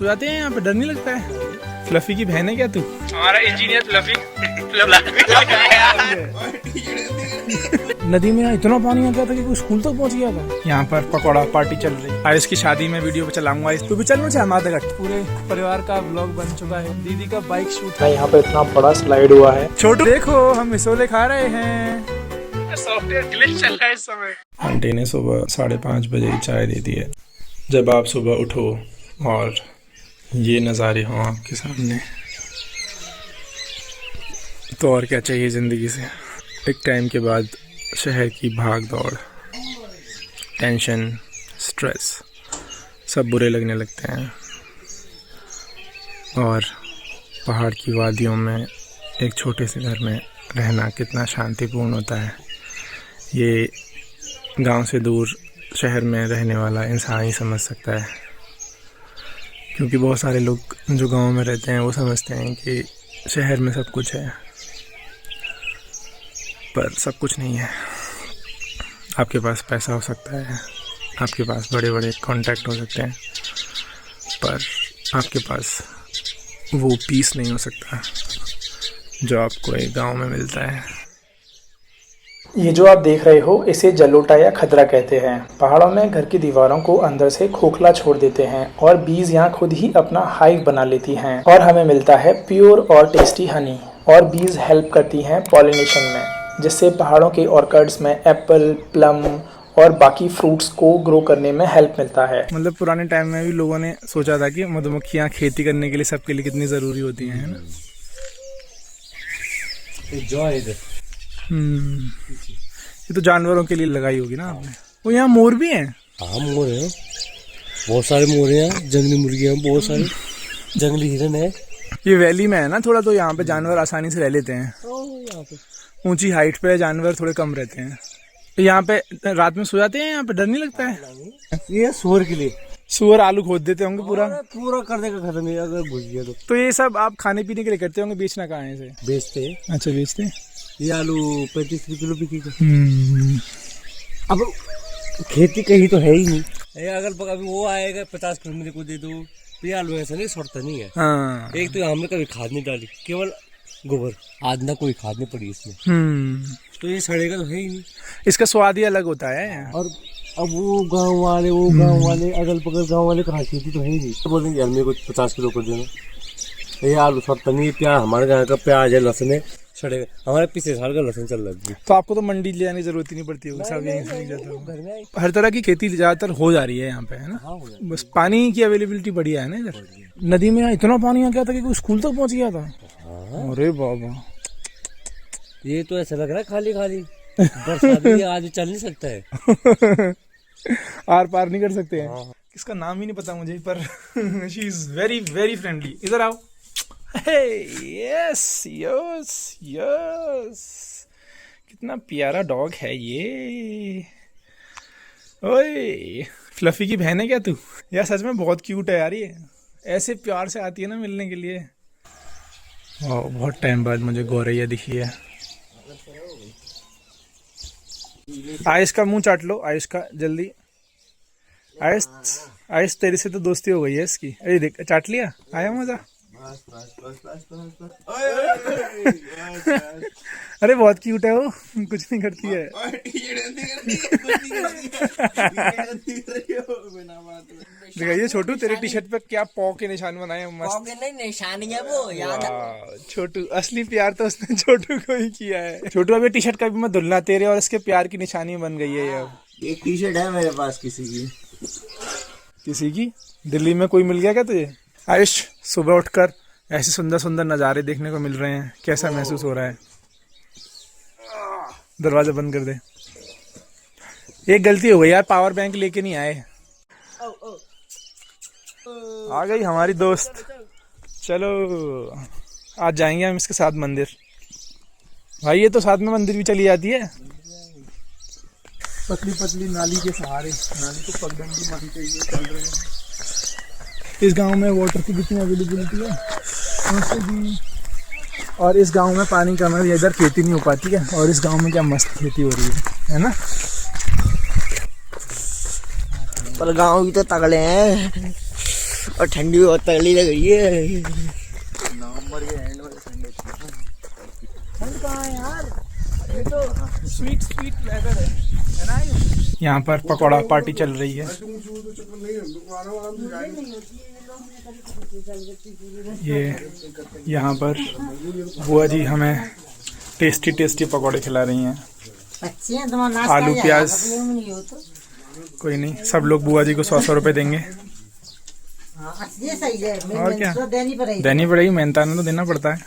सो जाते हैं यहाँ पे, डर नहीं लगता है? फ्लफी की बहन है क्या तू? हमारा इंजीनियर फ्लफी। नदी में इतना पानी आ गया था कि कोई स्कूल तक पहुंच गया था। यहाँ पर पकौड़ा पार्टी चल रही है। आयुष की शादी में वीडियो पे चलाऊंगा, तू भी चल मुझे हमादगढ़। पूरे परिवार का व्लॉग बन चुका है। दीदी का बाइक शूट है। यहाँ पे इतना बड़ा स्लाइड हुआ है। छोटू देखो, हम मिसोले खा रहे हैं। सॉफ्टवेयर ग्लिच चल रहा है इस समय। आंटी ने सुबह 5:30 बजे चाय दे दी है। जब आप सुबह उठो और ये नज़ारे हों आपके सामने, तो और क्या चाहिए ज़िंदगी से। एक टाइम के बाद शहर की भाग दौड़, टेंशन, स्ट्रेस सब बुरे लगने लगते हैं। और पहाड़ की वादियों में एक छोटे से घर में रहना कितना शांतिपूर्ण होता है, ये गांव से दूर शहर में रहने वाला इंसान ही समझ सकता है। क्योंकि बहुत सारे लोग जो गांव में रहते हैं वो समझते हैं कि शहर में सब कुछ है, पर सब कुछ नहीं है। आपके पास पैसा हो सकता है, आपके पास बड़े बड़े कॉन्टैक्ट हो सकते हैं, पर आपके पास वो पीस नहीं हो सकता जो आपको एक गांव में मिलता है। ये जो आप देख रहे हो इसे जलोटा या खदरा कहते हैं। पहाड़ों में घर की दीवारों को अंदर से खोखला छोड़ देते हैं और बीज यहाँ खुद ही अपना हाइव बना लेती हैं और हमें मिलता है प्योर और टेस्टी हनी। और बीज हेल्प करती हैं पॉलिनेशन में, जिससे पहाड़ों के ऑर्किड्स में एप्पल, प्लम और बाकी फ्रूट्स को ग्रो करने में हेल्प मिलता है। मतलब पुराने टाइम में भी लोगों ने सोचा था कि मधुमक्खियाँ खेती करने के लिए सबके लिए कितनी ज़रूरी होती हैं, है ना? ये तो जानवरों के लिए लगाई होगी ना आपने। वो यहाँ मोर भी हैं। हाँ मोर है, बहुत सारे मोर हैं, जंगली मुर्गियाँ, बहुत सारे जंगली हिरन है। ये वैली में है ना थोड़ा, तो यहाँ पे जानवर आसानी से रह लेते हैं। यहाँ पे ऊंची हाइट पे जानवर थोड़े कम रहते हैं। तो यहाँ पे रात में सो जाते हैं, यहाँ पे डर नहीं लगता है? ये सुअर के लिए। सुअर आलू खोद देते होंगे पूरा कर देगा खत्म है अगर घुस गया तो ये सब आप खाने पीने के लिए करते होंगे, बेचना कहाँ है इसे? बेचते हैं। अच्छा बेचते हैं। ये आलू 35 रुपये किलो बिकेगा। अब खेती कहीं तो है ही नहीं। अगर अभी वो आएगा 50 किलो मेरे को दे दो, तो ये आलू ऐसा नहीं सड़ता नहीं है। हाँ। एक तो हमने कभी खाद नहीं डाली, केवल गोबर, आज ना कोई खाद नहीं पड़ी इसमें, तो ये सड़ेगा तो है ही नहीं। इसका स्वाद ही अलग होता है। और अब वो गांव वाले अगल बगल गांव वाले कहाँ खेती तो है ही नहीं, तो बोलेंगे यार मेरे को 50 किलो कर देना। ये आलू सड़ता नहीं, प्याज हमारे यहाँ का प्याज है, लहसुन है, सड़ेगा। हमारे पिछले साल का लहसुन चल रहा है। तो आपको तो मंडी ले जाने की जरूरत ही नहीं पड़ती होगी, सब यहीं से जाता है। हर तरह की खेती ज्यादातर हो जा रही है यहाँ पे, है ना? हाँ, बस पानी की अवेलेबिलिटी बढ़िया है ना इधर। नदी में इतना पानी आ गया था कि कोई स्कूल तक पहुँच गया था। अरे बाबा, ये तो ऐसा लग रहा है खाली खाली बरसात में आज चल नहीं सकता है। आर पार नहीं कर सकते हैं। इसका नाम ही नहीं पता मुझे, पर she is very very friendly. इधर आओ। यस यस यस, कितना प्यारा डॉग है ये। ओए फ्लफी की बहन है क्या तू? यार सच में बहुत क्यूट है यार, ये ऐसे प्यार से आती है ना मिलने के लिए। बहुत टाइम बाद मुझे गौरैया दिखी है। आयुष का मुंह चाट लो, आयुष का जल्दी। आयुष तेरे से तो दोस्ती हो गई है इसकी। अरे देख, चाट लिया, आया मजा। अरे बहुत क्यूट है वो, कुछ नहीं करती है। दिखाइए छोटू, तेरे टी शर्ट पे क्या पौ के निशान बनाए मस्त। निशान है वो याद। छोटू, असली प्यार तो उसने छोटू को ही किया है। छोटू अभी टी शर्ट कभी मत धुलना, तेरे और इसके प्यार की निशानी बन गई है ये। एक टी शर्ट है मेरे पास किसी की दिल्ली में कोई मिल गया क्या तुझे? आयुष, सुबह उठकर ऐसे सुंदर सुंदर नज़ारे देखने को मिल रहे हैं, कैसा महसूस हो रहा है? दरवाजा बंद कर दे। एक गलती हो गई यार, पावर बैंक लेके नहीं आए। आ गई हमारी दोस्त। चलो आज जाएंगे हम इसके साथ मंदिर। भाई ये तो साथ में मंदिर भी चली जाती है। पतली पतली नाली के सहारे, नाली को पगडंडी मानते हुए चल रहे हैं। इस गांव में वाटर की कितनी अवेलेबिलिटी है, और इस गांव में पानी कम है, इधर खेती नहीं हो पाती है, और इस गांव में क्या मस्त खेती हो रही है ना? पर गांव भी तो तगड़े हैं। और ठंडी बहुत तगड़ी लग रही है। नवंबर के एंड वाले संडे ठंड कहाँ है यार, ये तो स्वीट वेदर है ना। यहाँ पर पकौड़ा पार्टी चल रही है। ये यहाँ पर बुआ जी हमें टेस्टी पकौड़े खिला रही हैं। आलू प्याज कोई नहीं, सब लोग बुआ जी को 100 रुपए देंगे। ये सही है, और क्या देनी पड़ेगी, मेहनताना तो देना पड़ता है।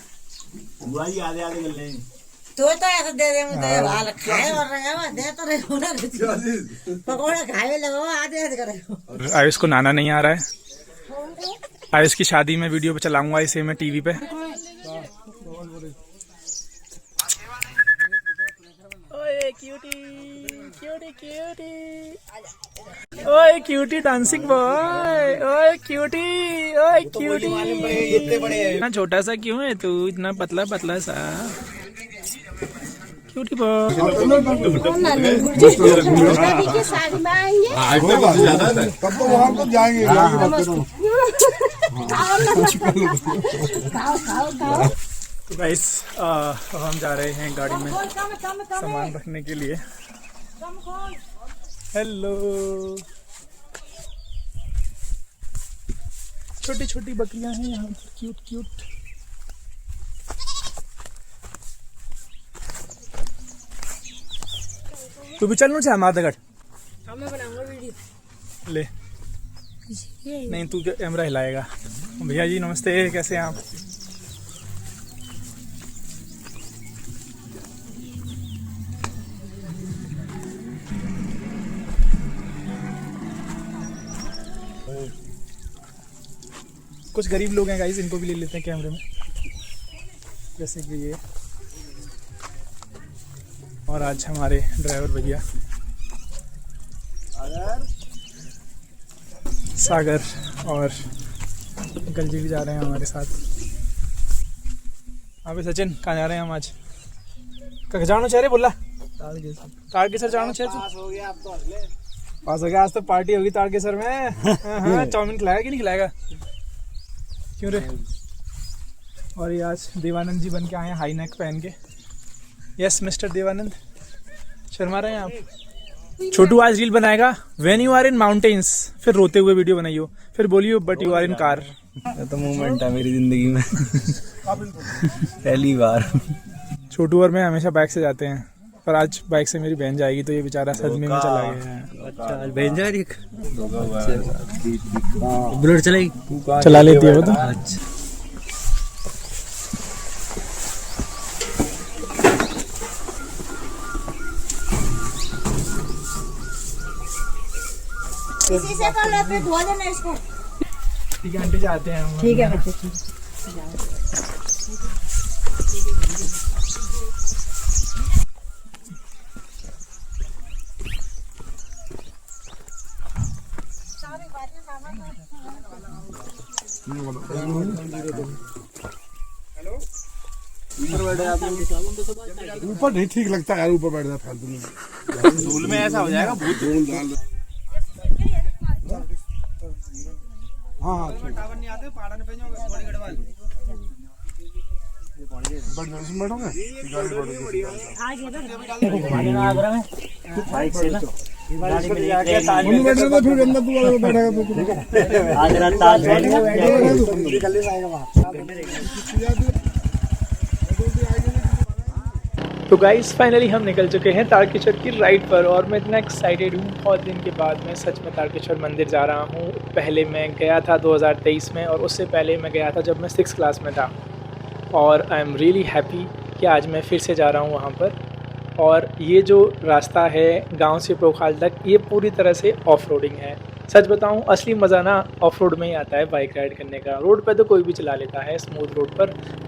बुआ जी आधे आधे कर लेंगे तो ऐसा दे दे मुझे हाल खाए और रहे दे तो रहे हो ना पकौड़ा खाए लगो आधे आधे करे। आयुष को नाना नहीं आ रहा है। आयुष की शादी में वीडियो पे चलाऊंगा इसे मैं टीवी पे। ओए क्यूटी डांसिंग बॉय, ओए क्यूटी इतना छोटा सा क्यों है तू, इतना पतला सा क्यूटी बॉय। तो गाइस अब हम जा रहे हैं गाड़ी में सामान रखने के लिए। हेलो, छोटी बकरियां हैं यहाँ पर, क्यूट। तू भी चलना चाहे माधगढ़? मैं बनाऊंगा वीडियो। ले नहीं, तू कैमरा हिलाएगा। भैया जी नमस्ते, कैसे हैं आप? कुछ गरीब लोग हैं गाइस, इनको भी ले लेते हैं कैमरे में, जैसे कि ये। और आज हमारे ड्राइवर भैया सागर और अंकल जी भी जा रहे हैं हमारे साथ। अबे सचिन कहाँ जा रहे हैं हम आज? कहाँ जाना चाह रहे बोला? तारकेसर जाना चाह तू? पास हो गया। आज तो पार्टी होगी तारकेसर में। हाँ, चाउमीन खिलाएगा कि नहीं खिलाएगा? क्यों रे? और ये आज देवानंद जी बन के आए हैं हाई नेक पहन के। यस मिस्टर देवानंद, शर्मा रहे हैं आप? छोटू आज रील बनाएगा when you are in mountains, फिर रोते हुए वीडियो बनाइयो, फिर बोलियो but you are in car. ये तो मूवमेंट है मेरी जिंदगी में पहली बार। छोटू और मैं हमेशा बाइक से जाते हैं, पर आज बाइक से मेरी बहन जाएगी तो ये बेचारा सदमे में चला गया है। अच्छा बहन जा रही है, बुलेट चलेगी? चला लेती है वो तो। अच्छा इसी से कर लो, फिर धो देना इसको। ठीक है आंटी, जाते हैं हम। ठीक है बच्चे, ठीक ऊपर नहीं ठीक लगता यार, ऊपर बैठ जाता फालतू। धूल में ऐसा हो जाएगा भूत। धूल डाल। हाँ टावर नहीं आते, पहाड़ पे जाओगे थोड़ी गड़बड़। बैठोगे बाइक से ना गाड़ी में बैठेगा, फिर अंदर तू बैठेगा आज रात ताज तो गाइस फाइनली हम निकल चुके हैं तारकेश्वर की राइड पर, और मैं इतना एक्साइटेड हूँ। बहुत दिन के बाद मैं सच में तारकेश्वर मंदिर जा रहा हूँ। पहले मैं गया था 2023 में, और उससे पहले मैं गया था जब मैं 6th क्लास में था। और आई एम रियली हैप्पी कि आज मैं फिर से जा रहा हूँ वहाँ पर। और ये जो रास्ता है गांव से पोखाल तक, ये पूरी तरह से ऑफ रोडिंग है। सच बताऊं असली मज़ा ना ऑफ रोड में ही आता है बाइक राइड करने का। रोड पे तो कोई भी चला लेता है स्मूथ रोड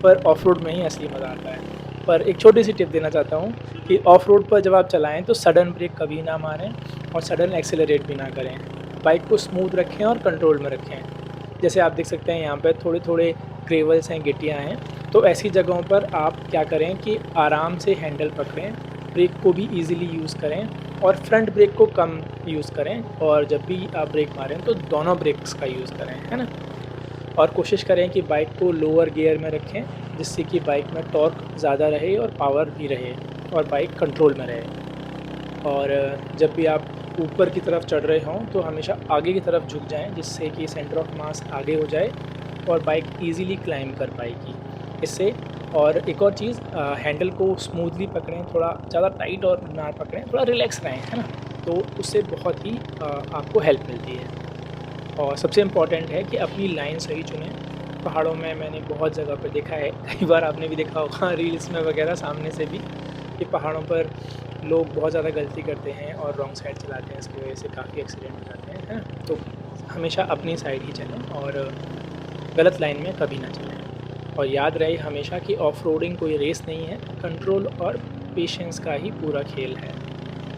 पर ऑफ रोड में ही असली मज़ा आता है। पर एक छोटी सी टिप देना चाहता हूँ कि ऑफ रोड पर जब आप चलाएं तो सडन ब्रेक कभी ना मारें और सडन एक्सेलरेट भी ना करें। बाइक को स्मूथ रखें और कंट्रोल में रखें। जैसे आप देख सकते हैं यहाँ पर थोड़े थोड़े ग्रेवल्स हैं, गिट्टियाँ हैं, तो ऐसी जगहों पर आप क्या करें कि आराम से हैंडल पकड़ें, ब्रेक को भी ईज़िली यूज़ करें और फ्रंट ब्रेक को कम यूज़ करें, और जब भी आप ब्रेक मारें तो दोनों ब्रेक्स का यूज़ करें, है ना। और कोशिश करें कि बाइक को लोअर गियर में रखें, जिससे कि बाइक में टॉर्क ज़्यादा रहे और पावर भी रहे और बाइक कंट्रोल में रहे। और जब भी आप ऊपर की तरफ चढ़ रहे हों तो हमेशा आगे की तरफ झुक जाएं, जिससे कि सेंटर ऑफ मास आगे हो जाए और बाइक इजीली क्लाइंब कर पाएगी इससे। और एक और चीज़, हैंडल को स्मूथली पकड़ें, थोड़ा ज़्यादा टाइट और ना पकड़ें, थोड़ा रिलैक्स रहें, है ना, तो उससे बहुत ही आपको हेल्प मिलती है। और सबसे इम्पॉर्टेंट है कि अपनी लाइन सही चुनें। पहाड़ों में मैंने बहुत जगह पर देखा है, कई बार आपने भी देखा होगा रील्स में वगैरह सामने से भी, कि पहाड़ों पर लोग बहुत ज़्यादा गलती करते हैं और रॉन्ग साइड चलाते हैं, इसकी वजह से काफ़ी एक्सीडेंट हो जाते हैं, है ना। तो हमेशा अपनी साइड ही चलें और गलत लाइन में कभी ना चलें। और याद रहे हमेशा कि ऑफ रोडिंग कोई रेस नहीं है, कंट्रोल और पेशेंस का ही पूरा खेल है।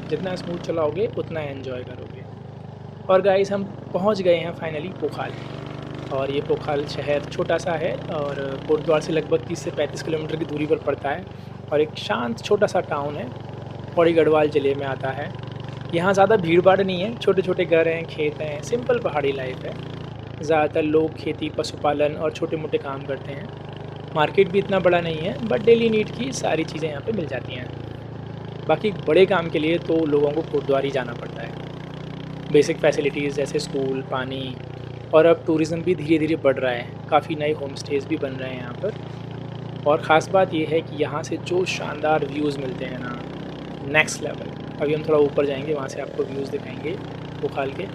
जितना स्मूथ चलाओगे उतना एंजॉय करोगे। और गाइस, हम पहुंच गए हैं फाइनली पोखाल। और ये पोखाल शहर छोटा सा है और कोटद्वार से लगभग 30 से 35 किलोमीटर की दूरी पर पड़ता है और एक शांत छोटा सा टाउन है, पौड़ी गढ़वाल ज़िले में आता है। यहाँ ज़्यादा भीड़ भाड़ नहीं है, छोटे छोटे घर हैं, खेत हैं, सिंपल पहाड़ी लाइफ है। ज़्यादातर लोग खेती, पशुपालन और छोटे मोटे काम करते हैं। मार्केट भी इतना बड़ा नहीं है, बट डेली नीड की सारी चीज़ें यहाँ पे मिल जाती हैं। बाकी बड़े काम के लिए तो लोगों को कोटद्वार ही जाना पड़ता है। बेसिक फैसिलिटीज़ जैसे स्कूल, पानी, और अब टूरिज़्म भी धीरे धीरे बढ़ रहा है। काफ़ी नए होम स्टेज़ भी बन रहे हैं यहाँ पर। और ख़ास बात यह है कि यहाँ से जो शानदार व्यूज़ मिलते हैं ना, नेक्स्ट लेवल। अभी हम थोड़ा ऊपर जाएंगे, वहाँ से आपको व्यूज़ दिखाएंगे पोखाल के।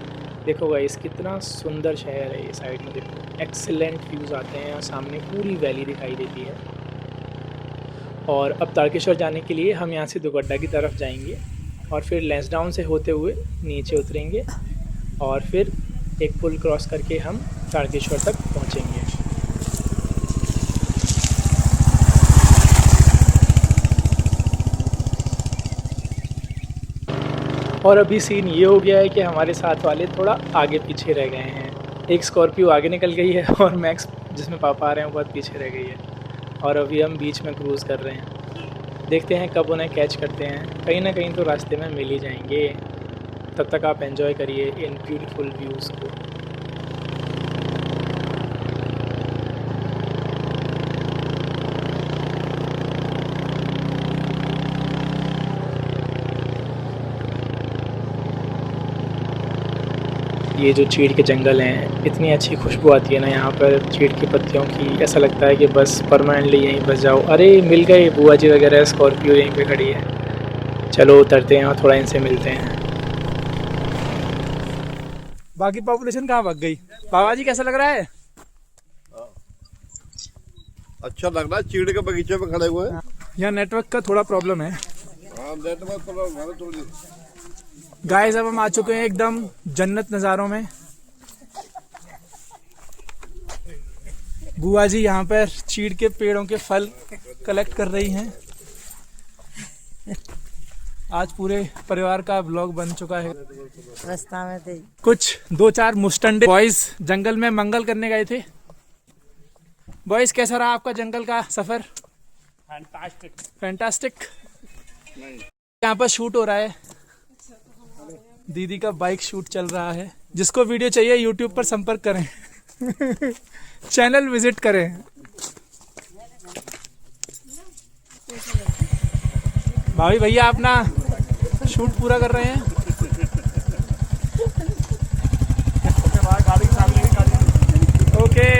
देखो गाइस, कितना सुंदर शहर है ये। साइड में देखो, एक्सीलेंट व्यूज़ आते हैं और सामने पूरी वैली दिखाई देती है। और अब तारकेश्वर जाने के लिए हम यहाँ से दुगड्डा की तरफ जाएंगे और फिर लैंसडाउन से होते हुए नीचे उतरेंगे और फिर एक पुल क्रॉस करके हम तारकेश्वर तक पहुँचेंगे। और अभी सीन ये हो गया है कि हमारे साथ वाले थोड़ा आगे पीछे रह गए हैं। एक स्कॉर्पियो आगे निकल गई है और मैक्स, जिसमें पापा आ रहे हैं, वो बहुत पीछे रह गई है। और अभी हम बीच में क्रूज़ कर रहे हैं। देखते हैं कब उन्हें कैच करते हैं। कहीं ना कहीं तो रास्ते में मिल ही जाएंगे। तब तक आप एंजॉय करिए इन ब्यूटीफुल व्यूज़ को। ये जो चीड़ के जंगल हैं, इतनी अच्छी खुशबू आती है ना यहाँ पर चीड़ की पत्तियों की। ऐसा लगता है कि बस परमानेंटली यहीं बस जाओ। अरे मिल गए बुआ जी वगैरह, स्कॉर्पियो यहीं पे खड़ी है। चलो उतरते हैं और थोड़ा इनसे मिलते हैं। बाकी पॉपुलेशन कहाँ भाग गई? बाबा जी कैसा लग रहा है? अच्छा लग रहा है, चीड़ के बगीचे में खड़े हुए हैं। यहाँ नेटवर्क का थोड़ा प्रॉब्लम है। हाँ, नेटवर्क थोड़ी। गाइस, अब हम आ चुके हैं एकदम जन्नत नज़ारों में। बुआ जी यहाँ पर चीड़ के पेड़ों के फल कलेक्ट कर रही हैं। आज पूरे परिवार का व्लॉग बन चुका है। रास्ता में थे कुछ 2-4 मुस्टंडे बॉयज जंगल में मंगल करने गए थे। बॉयज, कैसा रहा आपका जंगल का सफर? फैंटास्टिक। यहाँ पर शूट हो रहा है, दीदी का बाइक शूट चल रहा है। जिसको वीडियो चाहिए यूट्यूब पर संपर्क करें। चैनल विजिट करें। भाभी भैया अपना शूट पूरा कर रहे हैं। ओके।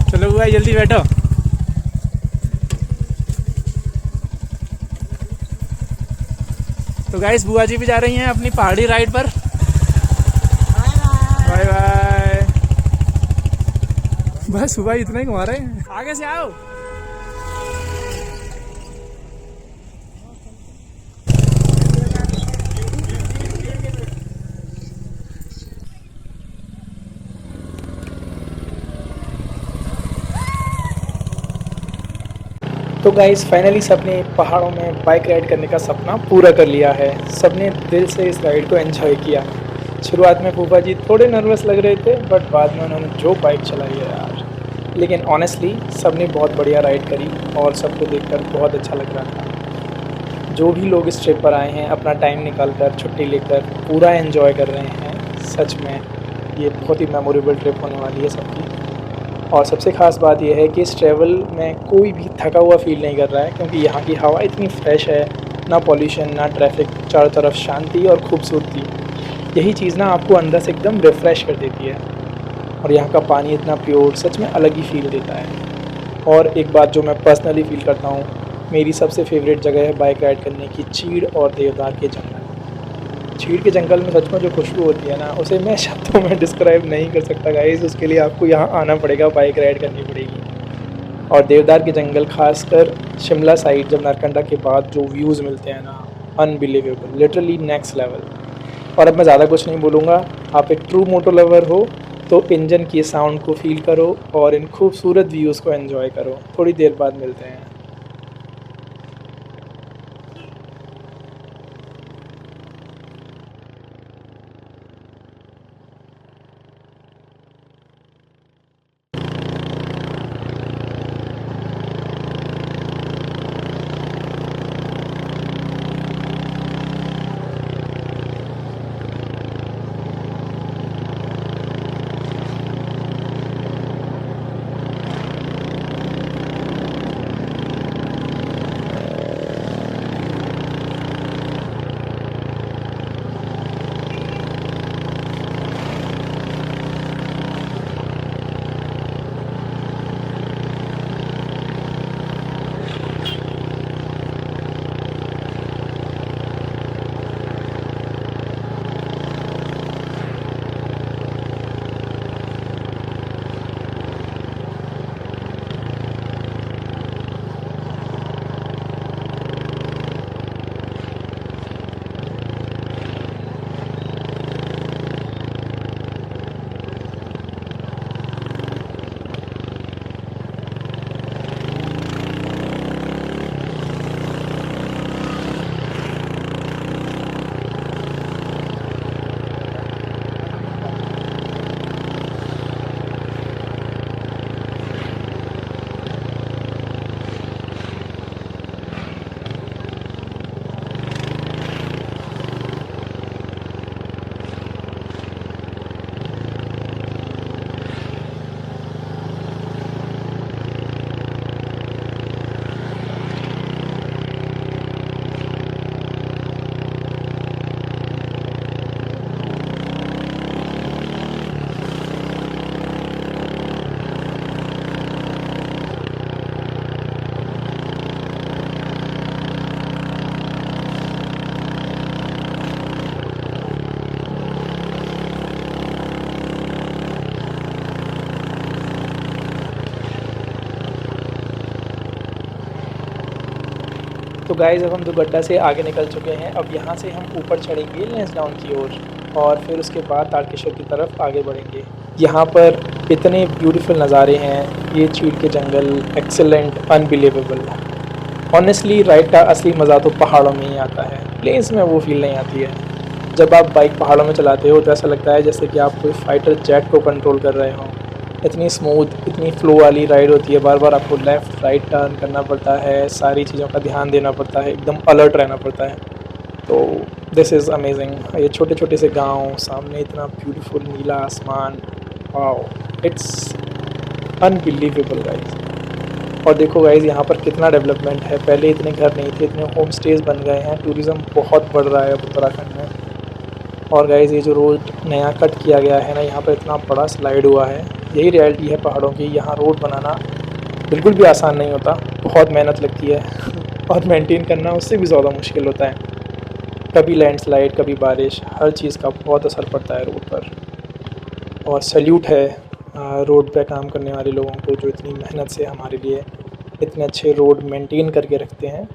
चलो भाई जल्दी बैठो। तो गाइस, बुआ जी भी जा रही हैं अपनी पहाड़ी राइड पर। Bye bye. बस सुबह इतना ही घुमा रहे हैं। आगे से आओ। तो गाइस, फाइनली सबने पहाड़ों में बाइक राइड करने का सपना पूरा कर लिया है। सबने दिल से इस राइड को एंजॉय किया। शुरुआत में फूफा जी थोड़े नर्वस लग रहे थे, बट बाद में उन्होंने जो बाइक चलाई है यार, लेकिन ऑनेस्टली सबने बहुत बढ़िया राइड करी और सबको देखकर बहुत अच्छा लग रहा था। जो भी लोग इस ट्रिप पर आए हैं अपना टाइम निकाल कर छुट्टी लेकर पूरा एंजॉय कर रहे हैं। सच में ये बहुत ही मेमोरेबल ट्रिप होने वाली है सबकी। और सबसे ख़ास बात यह है कि इस ट्रैवल में कोई भी थका हुआ फील नहीं कर रहा है, क्योंकि यहाँ की हवा इतनी फ्रेश है, ना पॉल्यूशन ना ट्रैफिक, चारों तरफ शांति और खूबसूरती। यही चीज़ ना आपको अंदर से एकदम रिफ़्रेश कर देती है। और यहाँ का पानी इतना प्योर, सच में अलग ही फील देता है। और एक बात जो मैं पर्सनली फ़ील करता हूँ, मेरी सबसे फेवरेट जगह है बाइक राइड करने की चीड़ और देवदार के जंगल। चीड़ के जंगल में सच में जो खुशबू होती है ना, उसे मैं शब्दों में डिस्क्राइब नहीं कर सकता गाइस। उसके लिए आपको यहाँ आना पड़ेगा, बाइक राइड करनी पड़ेगी। और देवदार के जंगल, खासकर शिमला साइड जब नारकंडा के बाद जो व्यूज़ मिलते हैं ना, अनबिलीवेबल, लिटरली नेक्स्ट लेवल। और अब मैं ज़्यादा कुछ नहीं बोलूँगा। आप एक ट्रू मोटो लवर हो तो इंजन की साउंड को फील करो और इन खूबसूरत व्यूज़ को एंजॉय करो। थोड़ी देर बाद मिलते हैं। तो गाइज़ अब हम दुगड्डा से आगे निकल चुके हैं। अब यहाँ से हम ऊपर चढ़ेंगे लैंसडाउन की ओर और फिर उसके बाद तारकेश्वर की तरफ आगे बढ़ेंगे। यहाँ पर इतने ब्यूटीफुल नज़ारे हैं, ये चीड़ के जंगल, एक्सेलेंट, अनबिलीवेबल। ऑनेस्टली राइड का असली मज़ा तो पहाड़ों में ही आता है, प्लेन्स में वो फील नहीं आती है। जब आप बाइक पहाड़ों में चलाते हो तो ऐसा लगता है जैसे कि आप कोई फाइटर जेट को कंट्रोल कर रहे हो। इतनी स्मूथ, इतनी फ्लो वाली राइड होती है, बार बार आपको लेफ़्ट राइट टर्न करना पड़ता है, सारी चीज़ों का ध्यान देना पड़ता है, एकदम अलर्ट रहना पड़ता है। तो दिस इज़ अमेजिंग। ये छोटे छोटे से गांव, सामने इतना ब्यूटीफुल नीला आसमान, वाओ, इट्स अनबिलीवेबल गाइस। और देखो गाइस यहाँ पर कितना डेवलपमेंट है। पहले इतने घर नहीं थे, इतने होम स्टेज़ बन गए हैं, टूरिज़्म बहुत बढ़ रहा है अब उत्तराखंड में। और गाइस ये जो रोड नया कट किया गया है ना, यहाँ पर इतना बड़ा स्लाइड हुआ है। यही रियलिटी है पहाड़ों की। यहाँ रोड बनाना बिल्कुल भी आसान नहीं होता, बहुत मेहनत लगती है और मेंटेन करना उससे भी ज़्यादा मुश्किल होता है। कभी लैंडस्लाइड, कभी बारिश, हर चीज़ का बहुत असर पड़ता है रोड पर। और सैल्यूट है रोड पे काम करने वाले लोगों को, जो इतनी मेहनत से हमारे लिए इतने अच्छे रोड मेंटेन करके रखते हैं।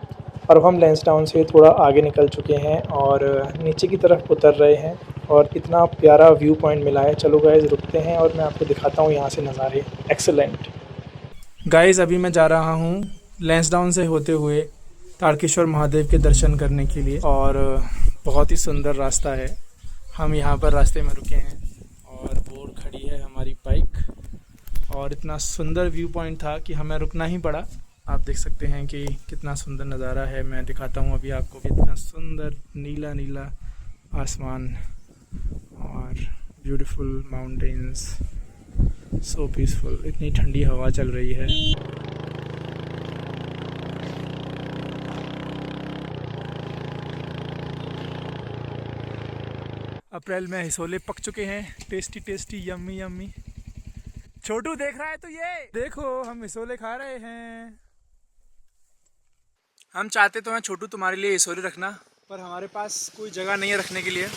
और अब हम लैंसडाउन से थोड़ा आगे निकल चुके हैं और नीचे की तरफ उतर रहे हैं और इतना प्यारा व्यू पॉइंट मिला है। चलो गाइज़ रुकते हैं और मैं आपको दिखाता हूँ यहाँ से नज़ारे। एक्सेलेंट गाइज़, अभी मैं जा रहा हूँ लैंसडाउन से होते हुए तारकेश्वर महादेव के दर्शन करने के लिए और बहुत ही सुंदर रास्ता है। हम यहाँ पर रास्ते में रुके हैं और वो खड़ी है हमारी बाइक और इतना सुंदर व्यू पॉइंट था कि हमें रुकना ही पड़ा। आप देख सकते हैं कि कितना सुंदर नज़ारा है। मैं दिखाता हूँ अभी आपको, कितना सुंदर नीला नीला आसमान और ब्यूटीफुल माउंटेन्स, सो पीसफुल। इतनी ठंडी हवा चल रही है। अप्रैल में हिसोले पक चुके हैं, टेस्टी टेस्टी यम्मी यम्मी। छोटू देख रहा है तो ये देखो, हम हिसोले खा रहे हैं। हम चाहते तो हैं छोटू तुम्हारे लिए हिसोले रखना, पर हमारे पास कोई जगह नहीं है रखने के लिए,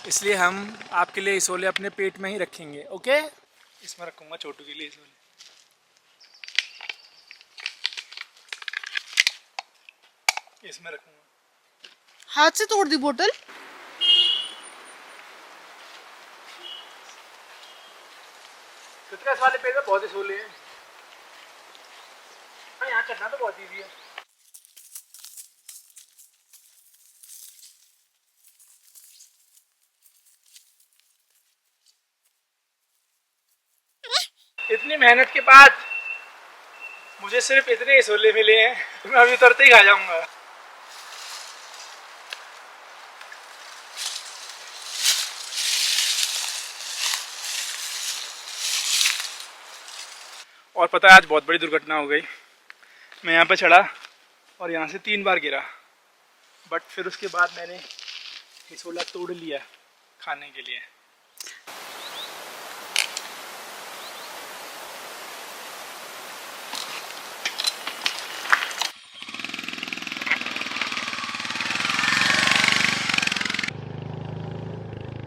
इसलिए हम आपके लिए हिसोले अपने पेट में ही रखेंगे। ओके, इसमें रखूंगा छोटू के लिए हिसोले। इसमें रखूंगा। हाथ से तोड़ दी बोतल। कितने वाले पेड़ में बहुत हिसोले हैं। हाँ, यहाँ चढ़ना तो बहुत इजी है। इतनी मेहनत के बाद मुझे सिर्फ इतने हिसोले मिले हैं, मैं अभी उतरते ही खा जाऊंगा। और पता है आज बहुत बड़ी दुर्घटना हो गई। मैं यहाँ पे चढ़ा और यहाँ से 3 बार गिरा, बट फिर उसके बाद मैंने हिसोला तोड़ लिया खाने के लिए।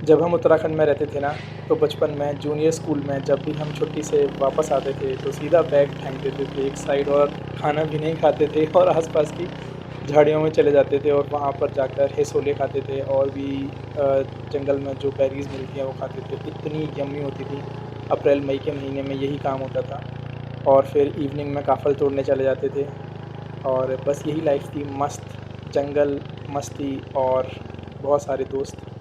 जब हम उत्तराखंड में रहते थे ना, तो बचपन में जूनियर स्कूल में जब भी हम छुट्टी से वापस आते थे तो सीधा बैग फेंक देते थे एक साइड और खाना भी नहीं खाते थे और आसपास की झाड़ियों में चले जाते थे और वहाँ पर जाकर हिसोले खाते थे और भी जंगल में जो बेरीज मिलती हैं वो खाते थे। इतनी यम्मी होती थी। अप्रैल मई के महीने में यही काम होता था और फिर इवनिंग में काफ़ल तोड़ने चले जाते थे और बस यही लाइफ थी, मस्त जंगल, मस्ती और बहुत सारे दोस्त।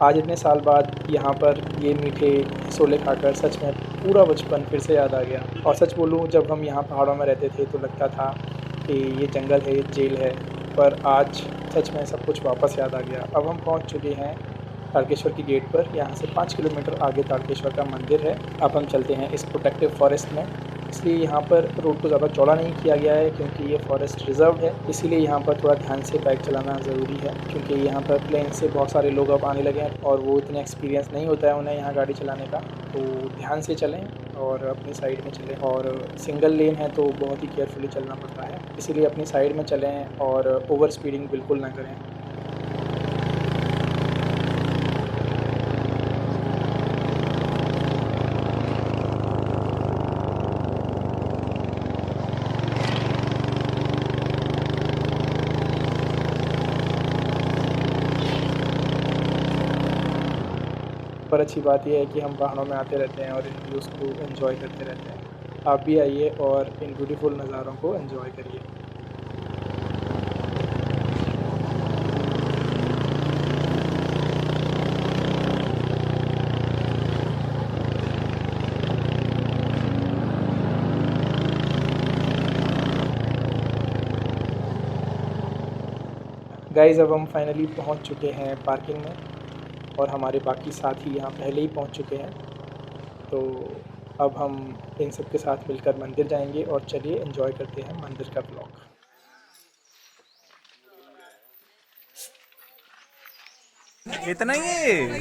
आज इतने साल बाद यहाँ पर ये मीठे हिसोले खाकर सच में पूरा बचपन फिर से याद आ गया। और सच बोलूँ, जब हम यहाँ पहाड़ों में रहते थे तो लगता था कि ये जंगल है, ये जेल है, पर आज सच में सब कुछ वापस याद आ गया। अब हम पहुँच चुके हैं तारकेश्वर की गेट पर। यहाँ से 5 किलोमीटर आगे तारकेश्वर का मंदिर है। अब हम चलते हैं इस प्रोटेक्टिव फॉरेस्ट में। इसलिए यहाँ पर रोड को ज़्यादा चौड़ा नहीं किया गया है क्योंकि ये फॉरेस्ट रिजर्व है, इसीलिए यहाँ पर थोड़ा ध्यान से बाइक चलाना ज़रूरी है क्योंकि यहाँ पर प्लेन से बहुत सारे लोग अब आने लगे हैं और वो इतने एक्सपीरियंस नहीं होता है उन्हें यहाँ गाड़ी चलाने का। तो ध्यान से चलें और अपनी साइड में चलें, और सिंगल लेन है तो बहुत ही केयरफुली चलना पड़ता है, इसीलिए अपनी साइड में चलें और ओवर स्पीडिंग बिल्कुल ना करें। पर अच्छी बात यह है कि हम पहाड़ों में आते रहते हैं और इन व्यूज़ को एंजॉय करते रहते हैं। आप भी आइए और इन ब्यूटीफुल नज़ारों को एंजॉय करिए। गाइस, अब हम फाइनली पहुंच चुके हैं पार्किंग में और हमारे बाकी साथी यहाँ पहले ही पहुंच चुके हैं। तो अब हम इन सब के साथ मिलकर मंदिर जाएंगे और चलिए एंजॉय करते हैं मंदिर का ब्लॉग। इतना ही है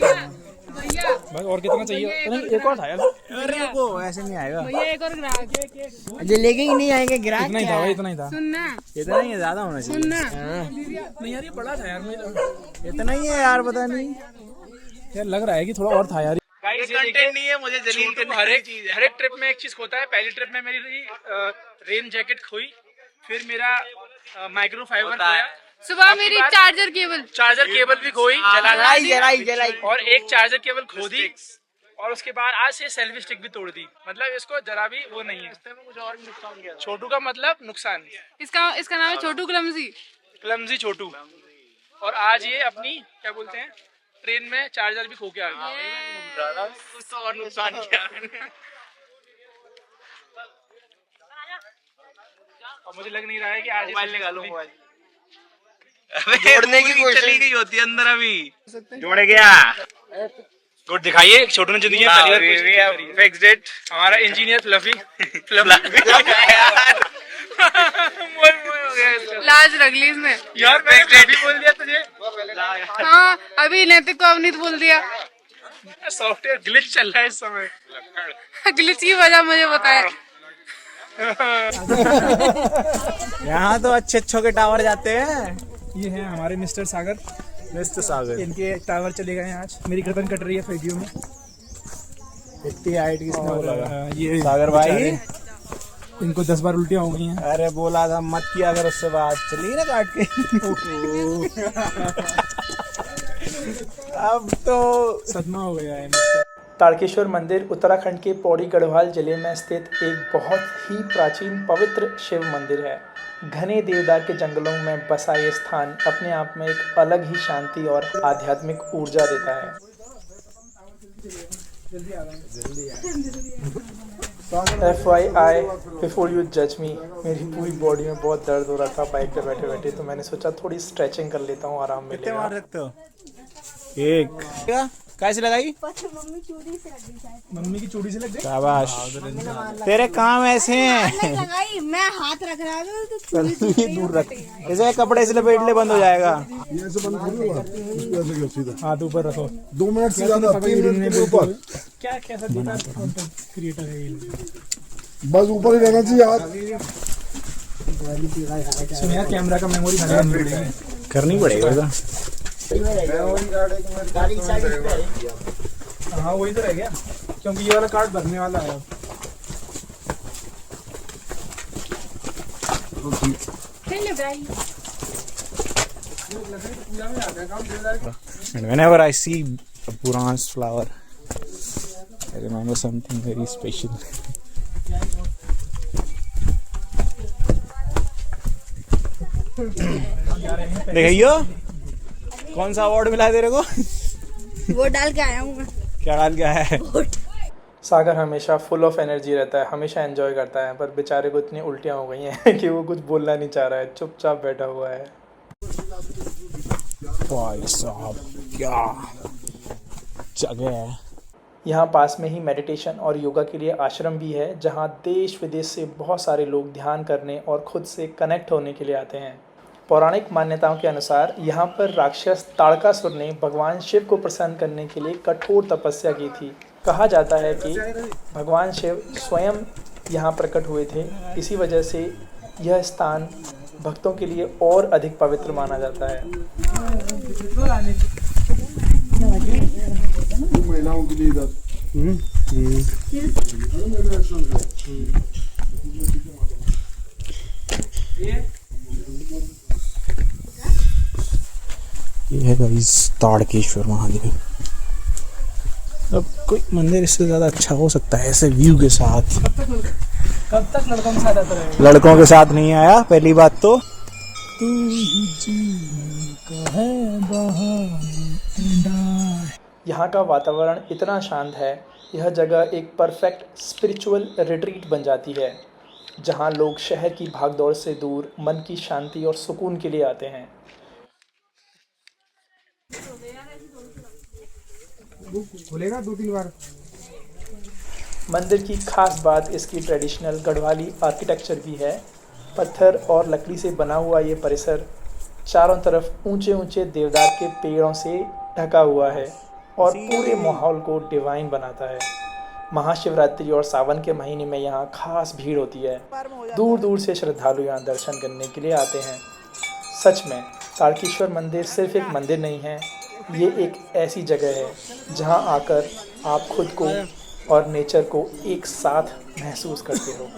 बस, और कितना चाहिए? नहीं, एक और था यार। अरे वो ऐसे नहीं आएगा। भैया एक और ग्राहक जो लेके ही नहीं आएंगे ग्राहक। इतना ही था भाई, इतना ही था। सुनना इतना ही है, ज्यादा होना चाहिए। सुनना नहीं यार, ये बड़ा था यार, मुझे इतना ही है यार, पता नहीं यार लग रहा है कि थोड़ा और था यार। गाइस, ये कंटेंट नहीं है, मुझे जलील करने हर एक की चीज हर एक ट्रिप में एक चीज होता है। पहली ट्रिप में मेरी रेन जैकेट खोई, फिर मेरा माइक्रो फाइबर खोया, सुबह मेरी चार्जर केबल भी खोई, जलाई और एक चार्जर केबल खो दी, और उसके बाद आज से सेल्फी स्टिक भी तोड़ दी। मतलब इसको जरा भी वो नहीं है। कुछ और भी नुकसान किया। छोटू का मतलब नुकसान। इसका नाम है छोटू क्लमजी। क्लमजी छोटू। और आज ये अपनी क्या बोलते हैं, ट्रेन में चार्जर भी खो के आ गया। कुछ तो और नुकसान किया और मुझे लग नहीं रहा है कि आज मोबाइल निकालो। मोबाइल जोड़ने की कोशिश चली गई होती है अंदर अभी। जोड़ गया। कोड दिखाइए। छोटू ने जिंदगी में पहली बार फिक्स्ड इट। हमारा इंजीनियर फ्लफी लाज रख ली इसने यार। मैंने फ्लफी बोल दिया तुझे। हाँ अभी नैतिक को अवनीत बोल दिया। सॉफ्टवेयर ग्लिच चल रहा है इस समय। ग्लिच की वजह मुझे बताया। यहाँ तो अच्छे के टावर जाते हैं। ये है हमारे मिस्टर सागर। मिस्टर सागर इनके टावर चले गए आज। मेरी गर्दन कट रही है वीडियो में। इतनी हाइट किसने बोला? ये सागर भाई इनको 10 बार उल्टियाँ हो गई हैं। अरे बोला था मत किया अगर उससे बात चली ना काट के। अब तो सदमा हो गया है। ताड़केश्वर मंदिर उत्तराखंड के पौड़ी गढ़वाल जिले में स्थित एक बहुत ही प्राचीन पवित्र शिव मंदिर है। घने देवदार के जंगलों में बसा ये स्थान अपने आप में एक अलग ही शांति और आध्यात्मिक ऊर्जा देता है। FYI बिफोर यू जज मी, मेरी पूरी बॉडी में बहुत दर्द हो रहा था बाइक पे बैठे बैठे, तो मैंने सोचा थोड़ी स्ट्रेचिंग कर लेता हूँ, आराम मिलेगा। मार सकते हो? एक क्या कैसे लगाई? मम्मी की चूड़ी से लग गई। शाबाश, तेरे काम ऐसे हैं। लगाई मैं हाथ रख रहा हूँ तो चूड़ी दूर रख, ऐसे कपड़े से लपेट ले, बंद हो जाएगा। ये ऐसे बंद थोड़ी होगा, इसको ऐसे करो सीधा। हाथ ऊपर रखो। 2 मिनट से ज्यादा 3 मिनट के ऊपर क्या कैसा कंटेंट क्रिएटर है ये? बस ऊपर ही रहना चाहिए हाथ। सुन यार, कैमरा का मेमोरी करनी पड़ेगा। हाँ वही तो रह गया, क्योंकि ये वाला कार्ड भरने वाला है। And whenever I see a Puran's flower, I remember something very special. देखियो कौन सा अवार्ड मिला है तेरे को? वो डाल के आया हूँ मैं। क्या डाल के आया है? सागर हमेशा फुल ऑफ एनर्जी रहता है, हमेशा एंजॉय करता है, पर बेचारे को इतनी उल्टियाँ हो गई हैं कि वो कुछ बोलना नहीं चाह रहा है, चुपचाप बैठा हुआ है। भाई साहब क्या जगह है। यहाँ पास में ही मेडिटेशन और योगा के लिए आश्रम भी है, जहाँ देश विदेश से बहुत सारे लोग ध्यान करने और खुद से कनेक्ट होने के लिए आते हैं। पौराणिक मान्यताओं के अनुसार यहाँ पर राक्षस ताड़कासुर ने भगवान शिव को प्रसन्न करने के लिए कठोर तपस्या की थी। कहा जाता है कि भगवान शिव स्वयं यहाँ प्रकट हुए थे, इसी वजह से यह स्थान भक्तों के लिए और अधिक पवित्र माना जाता है। महिलाओं के लिए इधर ये है गाइस ताड़केश्वर महादेव। अब कोई मंदिर इससे ज्यादा अच्छा हो सकता है ऐसे व्यू के साथ? कब तक लड़कों के साथ आता रहेगा? लड़कों के साथ नहीं आया पहली बात तो। यहाँ का वातावरण इतना शांत है, यह जगह एक परफेक्ट स्पिरिचुअल रिट्रीट बन जाती है, जहाँ लोग शहर की भागदौड़ से दूर मन की शांति और सुकून के लिए आते हैं। खुलेगा 2-3 बार। मंदिर की खास बात इसकी ट्रेडिशनल गढ़वाली आर्किटेक्चर भी है। पत्थर और लकड़ी से बना हुआ ये परिसर चारों तरफ ऊंचे ऊंचे देवदार के पेड़ों से ढका हुआ है और पूरे माहौल को डिवाइन बनाता है। महाशिवरात्रि और सावन के महीने में यहाँ खास भीड़ होती है। दूर दूर से श्रद्धालु यहाँ दर्शन करने के लिए आते हैं। सच में ताड़केश्वर मंदिर सिर्फ एक मंदिर नहीं है, ये एक ऐसी जगह है जहाँ आकर आप खुद को और नेचर को एक साथ महसूस करते हो।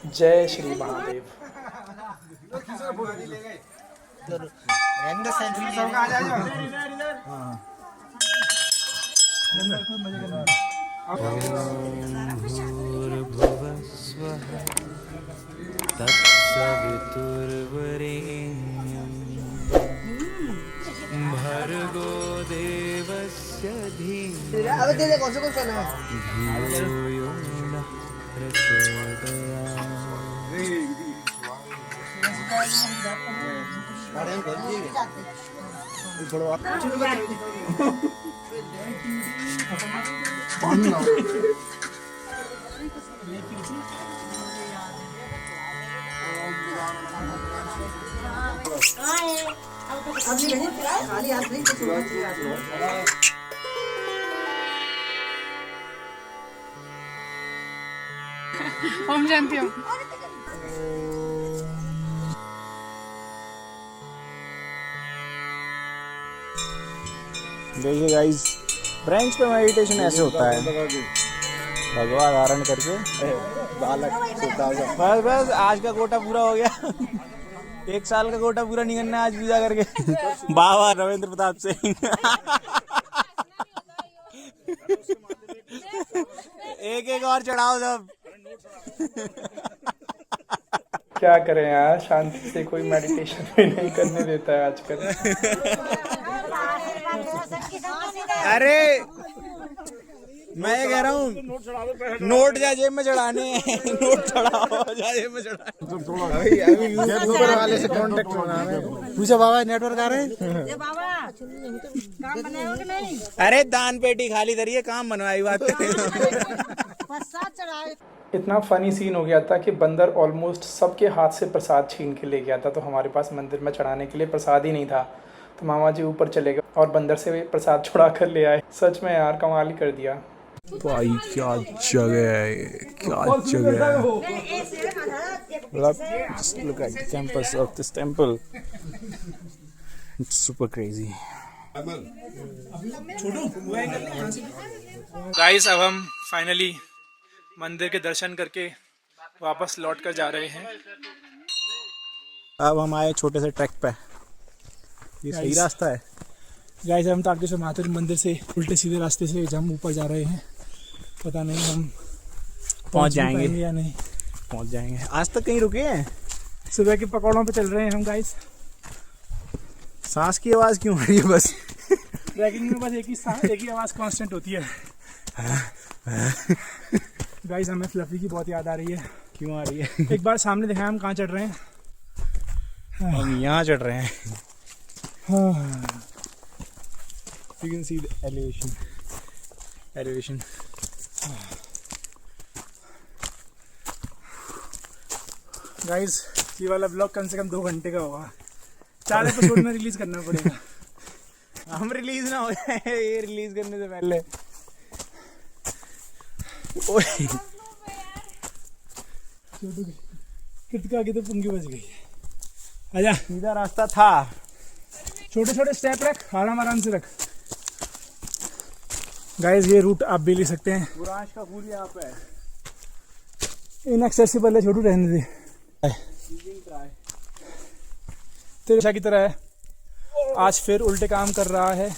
जय श्री महादेव। भर्गो देवस्य अबे दे कौन सा सुना है अभी नहीं खाली हाथ नहीं कुछ हम जानती हूँ। देखिए गाइस, ब्रेंच पे मेडिटेशन ऐसे होता है, भगवा धारण करके बस बस आज का कोटा पूरा हो गया। 1 साल का कोटा पूरा नहीं करना आज पूजा करके। बाबा रविंद्र प्रताप सिंह। एक और चढ़ाओ सब। क्या करें यार, शांति से कोई मेडिटेशन भी नहीं करने देता है आजकल। अरे मैं ये कह रहा हूँ, नोट जा जेब में चढ़ाने हैं, नोट चढ़ाओ जा जेब में चढ़ाने। अभी ऊपर वाले से कांटेक्ट होना है। पूछो बाबा नेटवर्क आ रहे हैं? बाबा काम बनाओ कि नहीं? अरे दान पेटी खाली धरी है, काम बनवाई बात प्रसाद चढ़ाए। इतना फनी सीन हो गया था कि बंदर ऑलमोस्ट सबके हाथ से प्रसाद छीन के ले गया था, तो हमारे पास मंदिर में चढ़ाने के लिए प्रसाद ही नहीं था। तो मामा जी ऊपर चले गए और बंदर से प्रसाद छुड़ा कर ले आए। सच में यार कमाल ही कर दिया भाई। क्या जगह है, क्या जगह है। Just look at the campus of this temple. It's super crazy. Guys, अब हम फाइनली मंदिर के दर्शन करके वापस लौट कर जा रहे हैं। अब हम आए छोटे से ट्रैक पे। ये सही रास्ता है गाइस, हम तारकेश्वर महादेव मंदिर से उल्टे सीधे रास्ते से हम ऊपर जा रहे हैं। पता नहीं हम पहुंच जाएंगे या नहीं। पहुंच जाएंगे। आज तक कहीं रुके हैं? सुबह के पकौड़ों पे चल रहे हैं हम गाइस। सांस की आवाज क्यों आ रही है? बस ट्रैकिंग में बस एक ही आवाज कांस्टेंट होती है। गाइस, हमें फ्लफी की बहुत याद आ रही है। क्यों आ रही है? एक बार सामने दिखाया हम कहाँ चढ़ रहे हैं। हम यहाँ चढ़ रहे हैं। You can see the elevation. Guys, ये वाला ब्लॉग कम से कम 2 घंटे का होगा। 4 एपिसोड में रिलीज करना पड़ेगा। हम रिलीज ना हो जाए ये रिलीज करने से पहले। कितना आगे तो पुंगी बच गई। आजा, सीधा रास्ता था। छोटे छोटे स्टेप रख, आराम से रख। गाइस, ये रूट आप भी ले सकते हैं। बुरांश का फूल यहाँ पे है। इनएक्सेसिबल है, छोटू रहने दे। तेरे की तरह है, आज फिर उल्टे काम कर रहा है।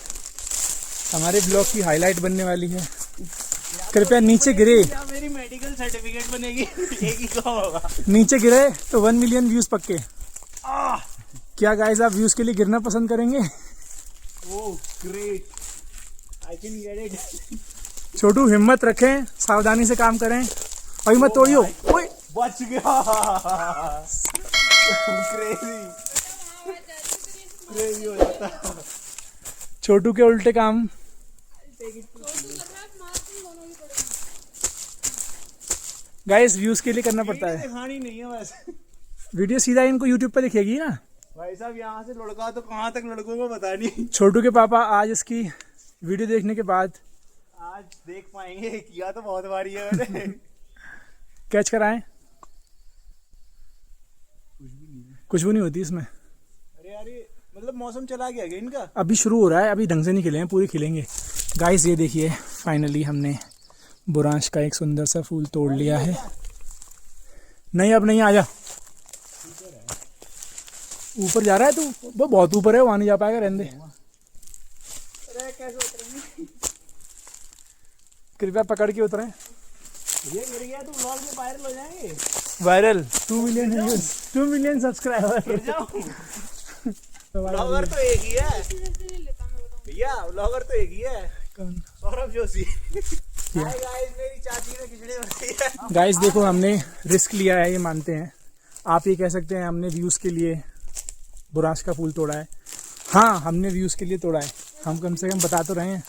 हमारे ब्लॉग की हाईलाइट बनने वाली है। कृपया नीचे गिरे। मेरी मेडिकल सर्टिफिकेट बनेगी। एक ही काम होगा। नीचे गिरे तो 1 मिलियन व्यूज पक्के। क्या गाइस, आप व्यूज के लिए गिरना पसंद करेंगे? Oh great, I can get it. Chhotu, हिम्मत रखें, सावधानी से काम करें और हिम्मत तोड़ियो। ओए, बच गया। क्रेजी हो जाता। छोटू के उल्टे काम। गाइस, व्यूज के लिए करना पड़ता है। कहानी नहीं है बस। वीडियो सीधा इनको यूट्यूब पे दिखेगी ना। भाई साहब, यहाँ से लड़का तो कहाँ तक लड़कों को पता नहीं। छोटू के पापा आज इसकी वीडियो देखने के बाद आज देख पाएंगे। किया तो बहुत बारी है मैंने। कैच कराएं। कुछ भी नहीं होती इसमें। अरे यार, ये मतलब मौसम चला गया क्या इनका? अभी शुरू हो रहा है, अभी ढंग से नहीं खिले हैं, पूरे खिलेंगे। गाइस, ये देखिए, फाइनली हमने बुरांश का एक सुंदर सा फूल तोड़ लिया है। नहीं, अब नहीं, आजा। ऊपर जा रहा है तू? वो बहुत ऊपर है, वहां नहीं जा पाएगा, रहने दे। कृपया पकड़ के उतरे। ये गिर गया तो व्लॉग में वायरल हो जाएंगे। Viral 2 million subscriber. व्लॉगर तो एक ही है भैया, व्लॉगर तो एक ही है। सौरभ जोशी। मेरी चाची ने खिचड़ी बनाई है। गाइस देखो, हमने रिस्क लिया है, ये मानते हैं। आप ये कह सकते हैं हमने व्यूज़ के लिए बुराश का फूल तोड़ा है। हाँ, हमने व्यूज़ के लिए तोड़ा है। हम कम से कम बता तो रहे हैं।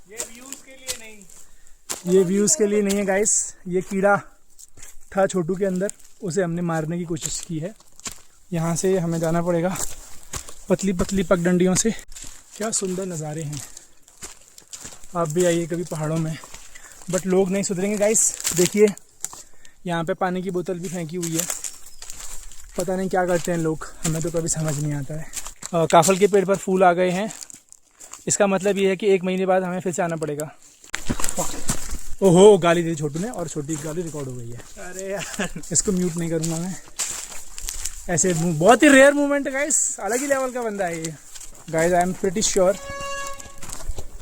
ये व्यूज के लिए नहीं, ये व्यूज़ के लिए नहीं है गाइस। ये कीड़ा था छोटू के अंदर, उसे हमने मारने की कोशिश की है। यहाँ से हमें जाना पड़ेगा पतली पतली पगडंडियों से। क्या सुंदर नज़ारे हैं। आप भी आइए कभी पहाड़ों में। बट लोग नहीं सुधरेंगे गाइस। देखिए, यहाँ पे पानी की बोतल भी फेंकी हुई है। पता नहीं क्या करते हैं लोग, हमें तो कभी समझ नहीं आता है। काफल के पेड़ पर फूल आ गए हैं। इसका मतलब ये है कि 1 महीने बाद हमें फिर से आना पड़ेगा। ओहो, गाली दी छोटू ने, और छोटी गाली रिकॉर्ड हो गई है। अरे यार, इसको म्यूट नहीं करूँगा मैं। ऐसे बहुत ही रेयर मूवमेंट है गाइस, अलग ही लेवल का बंदा है ये। Guys I am pretty sure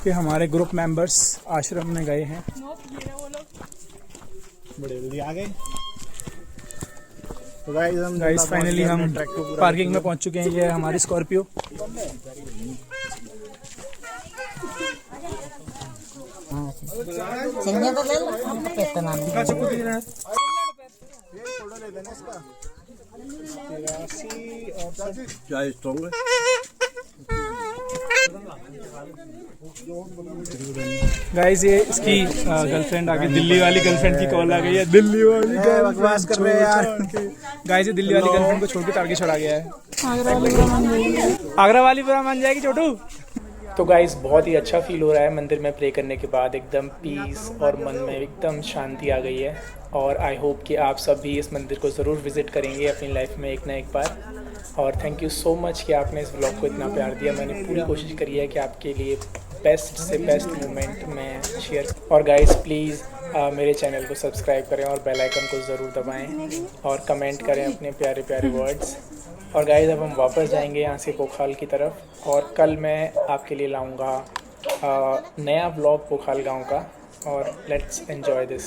कि हमारे ग्रुप मेंबर्स आश्रम में गए हैं। बड़े जल्दी आ गए। तो गाइस फाइनली हम पार्किंग में पहुंच चुके हैं। ये हमारी स्कॉर्पियो। सिंगे तो ले लो, हम तो पेट ना क्या स्ट्रॉन्ग है। गाइस ये इसकी गर्लफ्रेंड आ गई। दिल्ली वाली गर्लफ्रेंड की कॉल आ गई है। दिल्ली वाली बकवास कर रहे हैं यार। गाइस ये दिल्ली वाली गर्लफ्रेंड को छोड़ के टारगेट छोड़ा गया है। आगरा वाली बुरा मान जाएगी छोटू। तो गाइस बहुत ही अच्छा फील हो रहा है मंदिर में प्रे करने के बाद। एकदम पीस और मन में एकदम शांति आ गई है। और आई होप कि आप सब भी इस मंदिर को ज़रूर विज़िट करेंगे अपनी लाइफ में एक ना एक बार। और थैंक यू सो मच कि आपने इस व्लॉग को इतना प्यार दिया। मैंने पूरी कोशिश करी है कि आपके लिए बेस्ट से बेस्ट मोमेंट मैं शेयर। और गाइस प्लीज़ मेरे चैनल को सब्सक्राइब करें और बेल आइकन को ज़रूर दबाएं और कमेंट करें अपने प्यारे प्यारे वर्ड्स। और गाइस अब हम वापस जाएंगे यहाँ से पोखाल की तरफ। और कल मैं आपके लिए लाऊंगा नया व्लॉग पोखाल गांव का। और लेट्स एन्जॉय दिस।